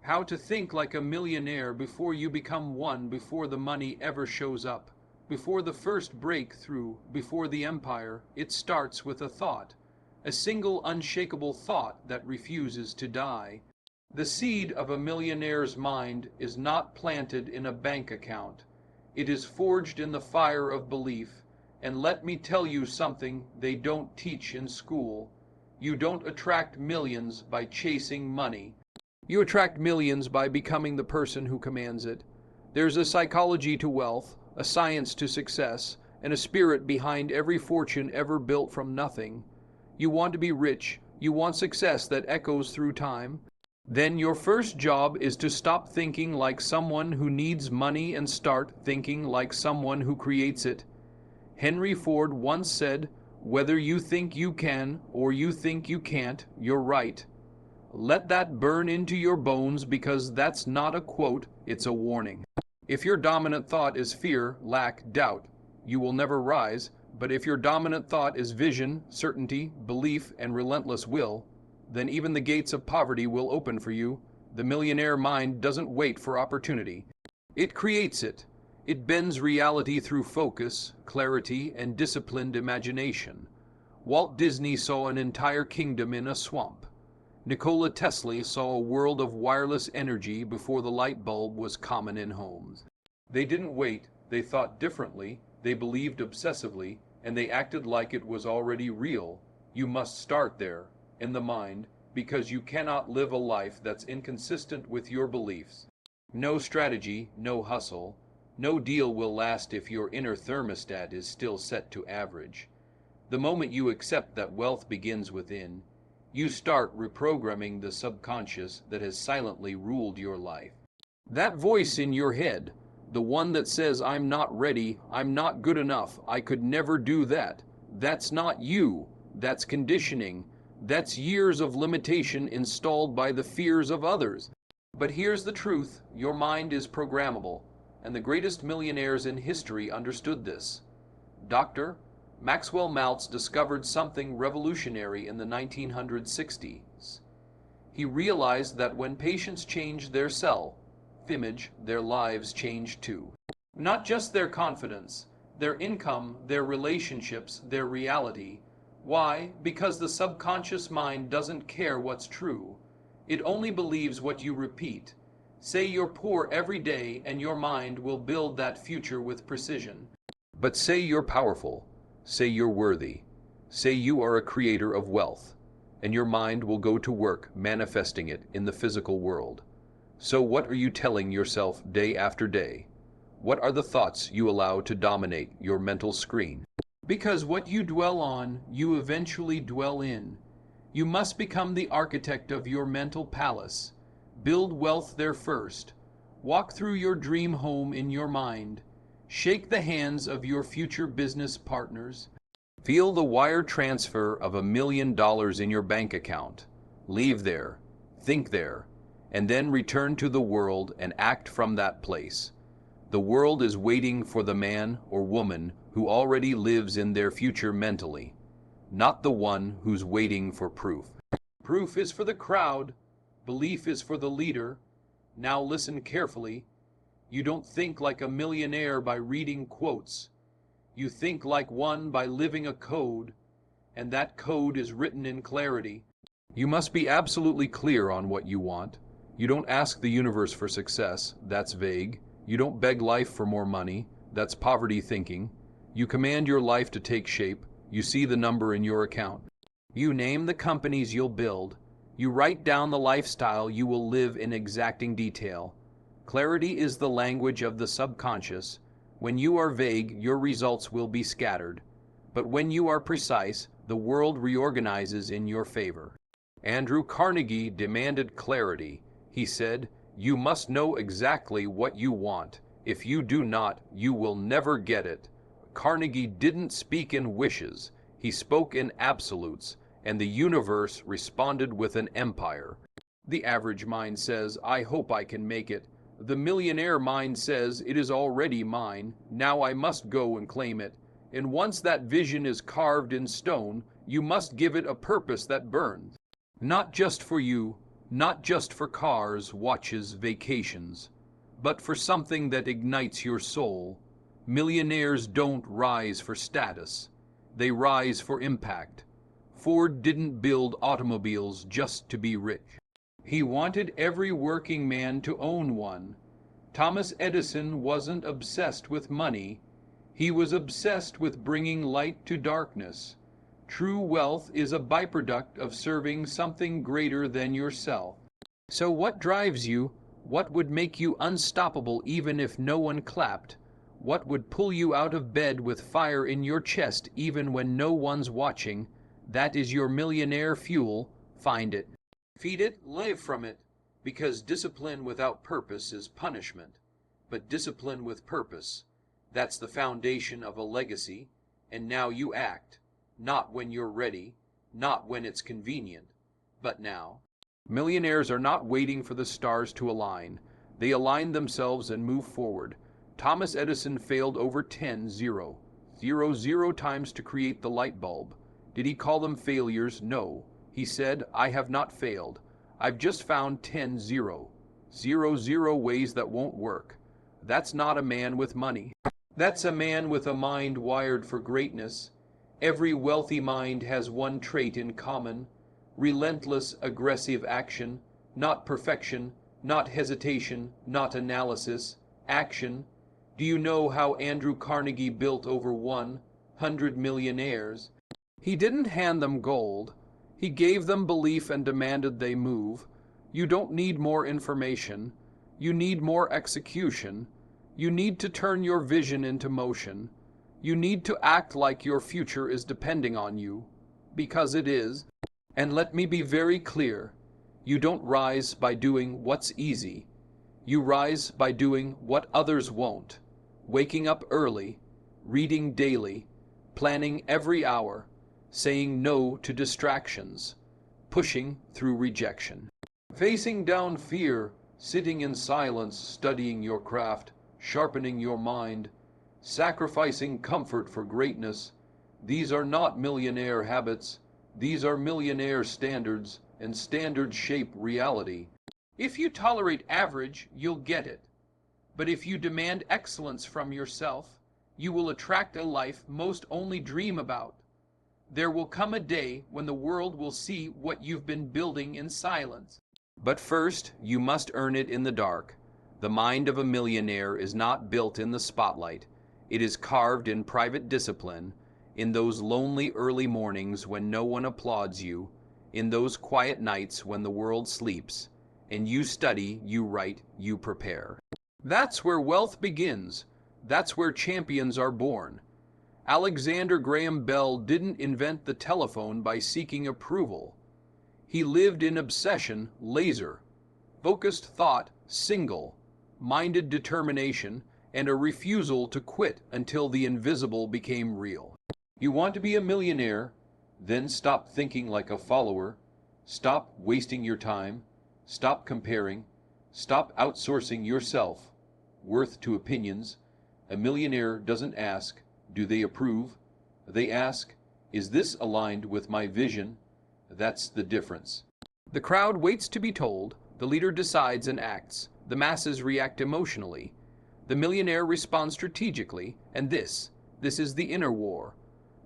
How to think like a millionaire before you become one, before the money ever shows up. Before the first breakthrough, before the empire, it starts with a thought. A single unshakable thought that refuses to die. The seed of a millionaire's mind is not planted in a bank account. It is forged in the fire of belief. And let me tell you something they don't teach in school. You don't attract millions by chasing money. You attract millions by becoming the person who commands it. There's a psychology to wealth, a science to success, and a spirit behind every fortune ever built from nothing. You want to be rich. You want success that echoes through time. Then your first job is to stop thinking like someone who needs money and start thinking like someone who creates it. Henry Ford once said, "Whether you think you can or you think you can't, you're right." Let that burn into your bones, because that's not a quote, it's a warning. If your dominant thought is fear, lack, doubt, you will never rise. But if your dominant thought is vision, certainty, belief, and relentless will, then even the gates of poverty will open for you. The millionaire mind doesn't wait for opportunity. It creates it. It bends reality through focus, clarity, and disciplined imagination. Walt Disney saw an entire kingdom in a swamp. Nikola Tesla saw a world of wireless energy before the light bulb was common in homes. They didn't wait, they thought differently, they believed obsessively, and they acted like it was already real. You must start there, in the mind, because you cannot live a life that's inconsistent with your beliefs. No strategy, no hustle, no deal will last if your inner thermostat is still set to average. The moment you accept that wealth begins within, you start reprogramming the subconscious that has silently ruled your life. That voice in your head, the one that says, "I'm not ready, I'm not good enough, I could never do that," that's not you, that's conditioning, that's years of limitation installed by the fears of others. But here's the truth, your mind is programmable, and the greatest millionaires in history understood this. Dr. Maxwell Maltz discovered something revolutionary in the 1960s. He realized that when patients changed their self-image, their lives changed too. Not just their confidence, their income, their relationships, their reality. Why? Because the subconscious mind doesn't care what's true. It only believes what you repeat. Say you're poor every day and your mind will build that future with precision. But say you're powerful. Say you're worthy. Say you are a creator of wealth, and your mind will go to work manifesting it in the physical world. So what are you telling yourself day after day? What are the thoughts you allow to dominate your mental screen? Because what you dwell on, you eventually dwell in. You must become the architect of your mental palace. Build wealth there first. Walk through your dream home in your mind. Shake the hands of your future business partners. Feel the wire transfer of $1 million in your bank account. Leave there, think there, and then return to the world and act from that place. The world is waiting for the man or woman who already lives in their future mentally, not the one who's waiting for proof. Proof is for the crowd. Belief is for the leader. Now listen carefully. You don't think like a millionaire by reading quotes. You think like one by living a code, and that code is written in clarity. You must be absolutely clear on what you want. You don't ask the universe for success, that's vague. You don't beg life for more money, that's poverty thinking. You command your life to take shape. You see the number in your account. You name the companies you'll build. You write down the lifestyle you will live in exacting detail. Clarity is the language of the subconscious. When you are vague, your results will be scattered. But when you are precise, the world reorganizes in your favor. Andrew Carnegie demanded clarity. He said, "You must know exactly what you want. If you do not, you will never get it." Carnegie didn't speak in wishes. He spoke in absolutes, and the universe responded with an empire. The average mind says, "I hope I can make it." The millionaire mind says, "It is already mine. Now I must go and claim it." And once that vision is carved in stone, you must give it a purpose that burns. Not just for you, Not just for cars, watches, vacations, but for something that ignites your soul. Millionaires don't rise for status. They rise for impact. Ford didn't build automobiles just to be rich. He wanted every working man to own one. Thomas Edison wasn't obsessed with money. He was obsessed with bringing light to darkness. True wealth is a byproduct of serving something greater than yourself. So what drives you? What would make you unstoppable even if no one clapped? What would pull you out of bed with fire in your chest even when no one's watching? That is your millionaire fuel. Find it. Feed it, live from it, because discipline without purpose is punishment. But discipline with purpose, that's the foundation of a legacy, and now you act. Not when you're ready, not when it's convenient, but now. Millionaires are not waiting for the stars to align. They align themselves and move forward. Thomas Edison failed over 0 times to create the light bulb. Did he call them failures? No. He said, I have not failed. I've just found 0 ways that won't work. That's not a man with money. That's a man with a mind wired for greatness. Every wealthy mind has one trait in common: relentless, aggressive action, not perfection, not hesitation, not analysis, action. Do you know how Andrew Carnegie built over 100 millionaires? He didn't hand them gold. He gave them belief and demanded they move. You don't need more information. You need more execution. You need to turn your vision into motion. You need to act like your future is depending on you, because it is. And let me be very clear. You don't rise by doing what's easy. You rise by doing what others won't. Waking up early, reading daily, planning every hour, saying no to distractions, pushing through rejection. Facing down fear, sitting in silence, studying your craft, sharpening your mind, sacrificing comfort for greatness. These are not millionaire habits. These are millionaire standards, and standards shape reality. If you tolerate average, you'll get it. But if you demand excellence from yourself, you will attract a life most only dream about. There will come a day when the world will see what you've been building in silence. But first, you must earn it in the dark. The mind of a millionaire is not built in the spotlight. It is carved in private discipline, in those lonely early mornings when no one applauds you, in those quiet nights when the world sleeps, and you study, you write, you prepare. That's where wealth begins. That's where champions are born. Alexander Graham Bell didn't invent the telephone by seeking approval. He lived in obsession, laser, focused thought, single, minded determination, and a refusal to quit until the invisible became real. You want to be a millionaire? Then stop thinking like a follower. Stop wasting your time. Stop comparing. Stop outsourcing yourself, worth to opinions. A millionaire doesn't ask, do they approve? They ask, is this aligned with my vision? That's the difference. The crowd waits to be told. The leader decides and acts. The masses react emotionally. The millionaire responds strategically, and this is the inner war.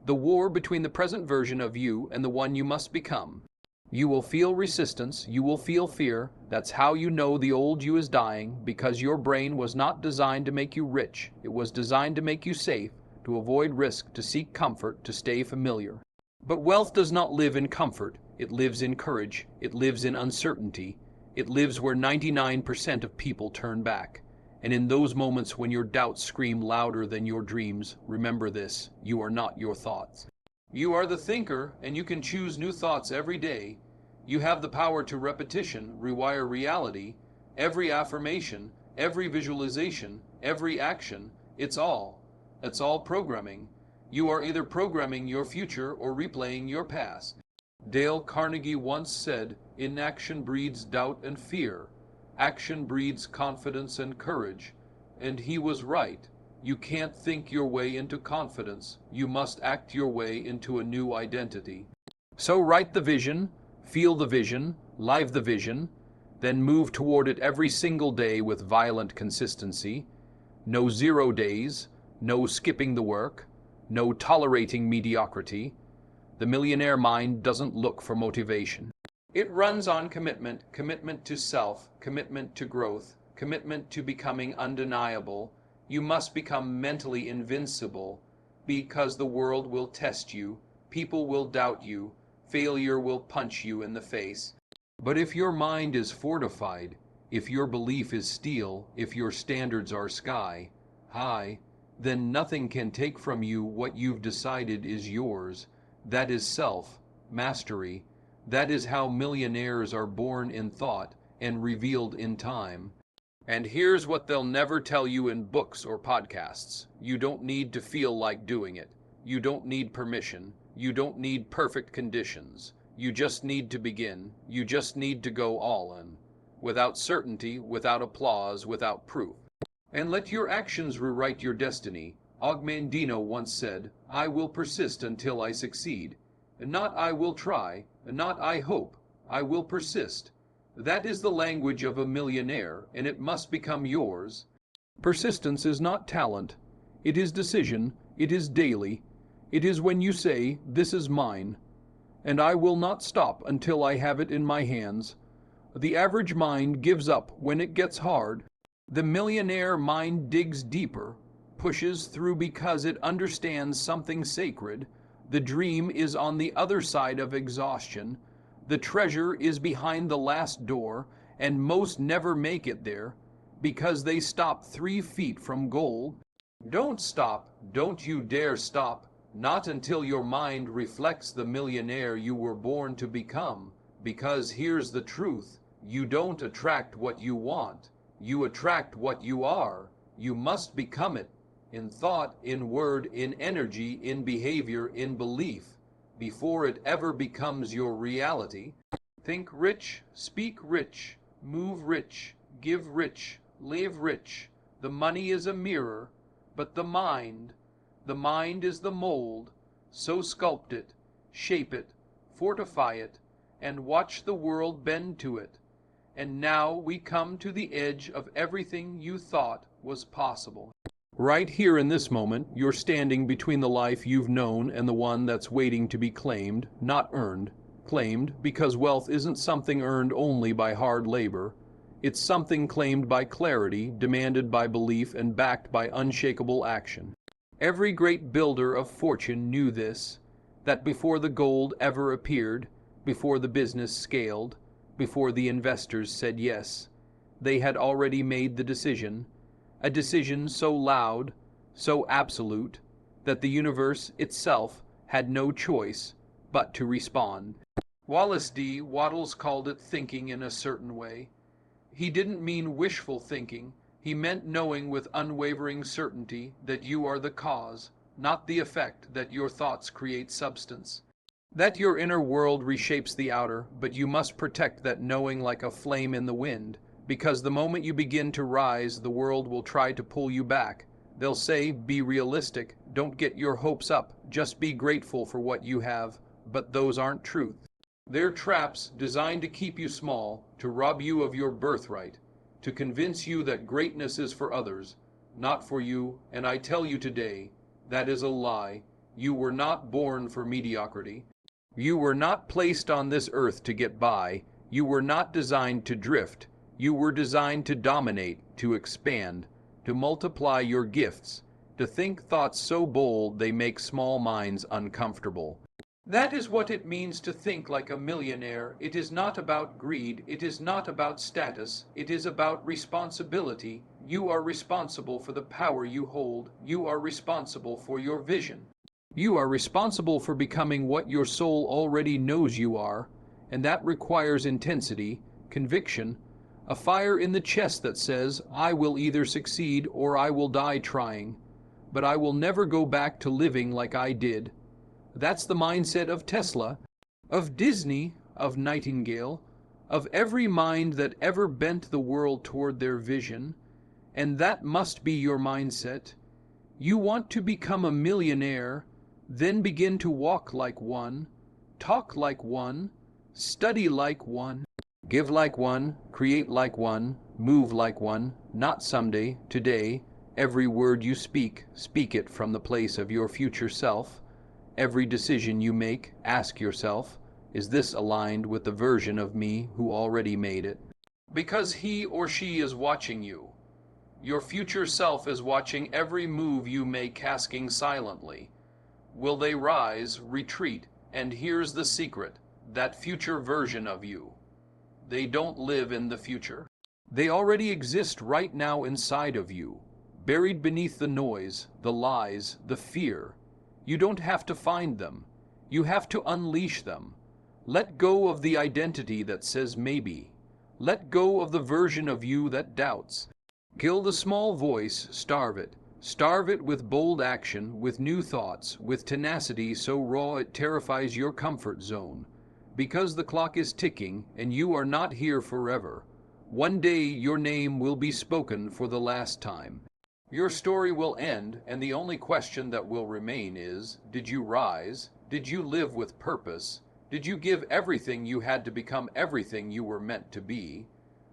The war between the present version of you and the one you must become. You will feel resistance, you will feel fear. That's how you know the old you is dying, because your brain was not designed to make you rich. It was designed to make you safe, to avoid risk, to seek comfort, to stay familiar. But wealth does not live in comfort. It lives in courage. It lives in uncertainty. It lives where 99% of people turn back. And in those moments when your doubts scream louder than your dreams, remember this: you are not your thoughts. You are the thinker, and you can choose new thoughts every day. You have the power to repetition, rewire reality. Every affirmation, every visualization, every action, it's all programming. You are either programming your future or replaying your past. Dale Carnegie once said, inaction breeds doubt and fear. Action breeds confidence and courage. And he was right. You can't think your way into confidence. You must act your way into a new identity. So write the vision, feel the vision, live the vision, then move toward it every single day with violent consistency. No 0 days, no skipping the work, no tolerating mediocrity. The millionaire mind doesn't look for motivation. It runs on commitment, commitment to self, commitment to growth, commitment to becoming undeniable. You must become mentally invincible, because the world will test you, people will doubt you, failure will punch you in the face. But if your mind is fortified, if your belief is steel, if your standards are sky high, then nothing can take from you what you've decided is yours. That is self-mastery. That is how millionaires are born in thought and revealed in time. And here's what they'll never tell you in books or podcasts. You don't need to feel like doing it. You don't need permission. You don't need perfect conditions. You just need to begin. You just need to go all in. Without certainty, without applause, without proof. And let your actions rewrite your destiny. Ogmandino once said, "I will persist until I succeed." Not "I will try," not "I hope." I will persist. That is the language of a millionaire, and it must become yours. Persistence is not talent. It is decision. It is daily. It is when you say, "This is mine, and I will not stop until I have it in my hands." The average mind gives up when it gets hard. The millionaire mind digs deeper, pushes through because it understands something sacred. The dream is on the other side of exhaustion. The treasure is behind the last door, and most never make it there because they stop 3 feet from goal. Don't stop. Don't you dare stop. Not until your mind reflects the millionaire you were born to become. Because here's the truth. You don't attract what you want. You attract what you are. You must become it. In thought, in word, in energy, in behavior, in belief, before it ever becomes your reality. Think rich, speak rich, move rich, give rich, live rich. The money is a mirror, but the mind is the mold. So sculpt it, shape it, fortify it, and watch the world bend to it. And now we come to the edge of everything you thought was possible. Right here in this moment, you're standing between the life you've known and the one that's waiting to be claimed, not earned. Claimed because wealth isn't something earned only by hard labor. It's something claimed by clarity, demanded by belief, and backed by unshakable action. Every great builder of fortune knew this, that before the gold ever appeared, before the business scaled, before the investors said yes, they had already made the decision. A decision so loud, so absolute, that the universe itself had no choice but to respond. Wallace D. Wattles called it thinking in a certain way. He didn't mean wishful thinking. He meant knowing with unwavering certainty that you are the cause, not the effect, that your thoughts create substance. That your inner world reshapes the outer, but you must protect that knowing like a flame in the wind. Because the moment you begin to rise, the world will try to pull you back. They'll say, be realistic, don't get your hopes up, just be grateful for what you have. But those aren't truth. They're traps designed to keep you small, to rob you of your birthright, to convince you that greatness is for others, not for you. And I tell you today, that is a lie. You were not born for mediocrity. You were not placed on this earth to get by. You were not designed to drift. You were designed to dominate, to expand, to multiply your gifts, to think thoughts so bold they make small minds uncomfortable. That is what it means to think like a millionaire. It is not about greed. It is not about status. It is about responsibility. You are responsible for the power you hold. You are responsible for your vision. You are responsible for becoming what your soul already knows you are, and that requires intensity, conviction, a fire in the chest that says, I will either succeed or I will die trying, but I will never go back to living like I did. That's the mindset of Tesla, of Disney, of Nightingale, of every mind that ever bent the world toward their vision, and that must be your mindset. You want to become a millionaire, then begin to walk like one, talk like one, study like one. Give like one, create like one, move like one, not someday, today. Every word you speak, speak it from the place of your future self. Every decision you make, ask yourself, is this aligned with the version of me who already made it? Because he or she is watching you. Your future self is watching every move you make, asking silently. Will they rise, retreat, and here's the secret, that future version of you. They don't live in the future. They already exist right now inside of you, buried beneath the noise, the lies, the fear. You don't have to find them. You have to unleash them. Let go of the identity that says maybe. Let go of the version of you that doubts. Kill the small voice, starve it. Starve it with bold action, with new thoughts, with tenacity so raw it terrifies your comfort zone. Because the clock is ticking and you are not here forever. One day your name will be spoken for the last time. Your story will end, and the only question that will remain is, did you rise? Did you live with purpose? Did you give everything you had to become everything you were meant to be?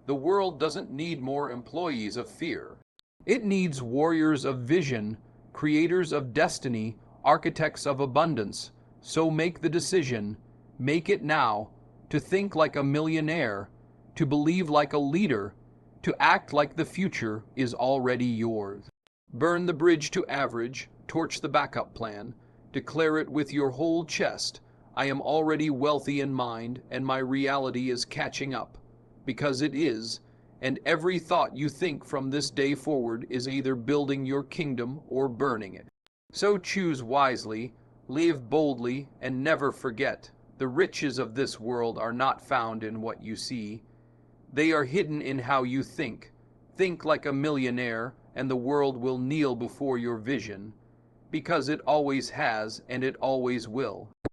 The world doesn't need more employees of fear. It needs warriors of vision, creators of destiny, architects of abundance. So make the decision, make it now, to think like a millionaire, to believe like a leader, to act like the future is already yours. Burn the bridge to average, torch the backup plan, declare it with your whole chest. I am already wealthy in mind, and my reality is catching up. Because it is, and every thought you think from this day forward is either building your kingdom or burning it. So choose wisely, live boldly, and never forget, the riches of this world are not found in what you see. They are hidden in how you think. Think like a millionaire, and the world will kneel before your vision, because it always has and it always will.